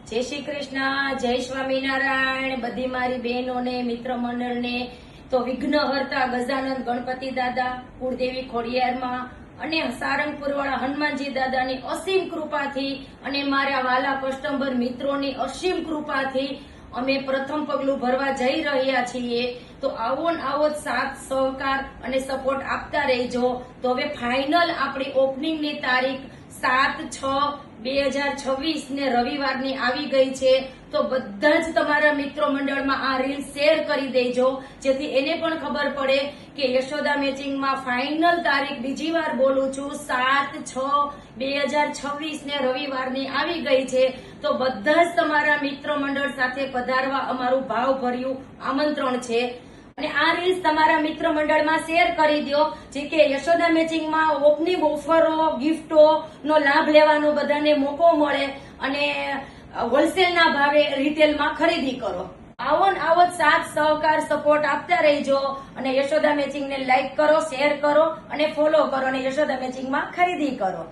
જય શ્રી કૃષ્ણ, જય સ્વામિનારાયણ. બધી મારી બહેનોને, મિત્ર મંડળને તો વિઘ્નહર્તા ગજાનંદ ગણપતિ દાદા, કુળદેવી ખોડિયારમાં અને સારંગપુર વાળા હનુમાનજી દાદાની અસીમ કૃપાથી અને મારા વાલા કસ્ટમર મિત્રોની અસીમ કૃપાથી અમે પ્રથમ પગલું ભરવા જઈ રહ્યા છીએ. તો આવો ને આવો જ સાથ સહકાર અને સપોર્ટ આપતા રહેજો. તો હવે ફાઇનલ આપણી ઓપનિંગની તારીખ 7/6/2026 ને રવિવારની આવી ગઈ છે. તો બધા જ તમારા મિત્રો મંડળમાં આ રીલ શેર કરી દેજો, જેથી એને પણ ખબર પડે કે યશોદા મેચિંગમાં ફાઇનલ તારીખ બીજી વાર બોલું છું 7/6/2026 ને રવિવારની આવી ગઈ છે. તો બધા જ તમારા મિત્ર મંડળ સાથે પધારવા અમારું ભાવભર્યું આમંત્રણ છે. અને આ રીલ્સ તમારા મિત્ર મંડળમાં શેર કરી દો, જે કે યશોદા મેચિંગમાં ઓપનિંગ ઓફરો, ગિફ્ટો નો લાભ લેવાનો બધાને મોકો મળે અને હોલસેલના ભાવે રિટેલમાં ખરીદી કરો. આવો ને આવો જ સાથ સહકાર સપોર્ટ આપતા રહેજો અને યશોદા મેચિંગને લાઈક કરો, શેર કરો અને ફોલો કરો અને યશોદા મેચિંગમાં ખરીદી કરો.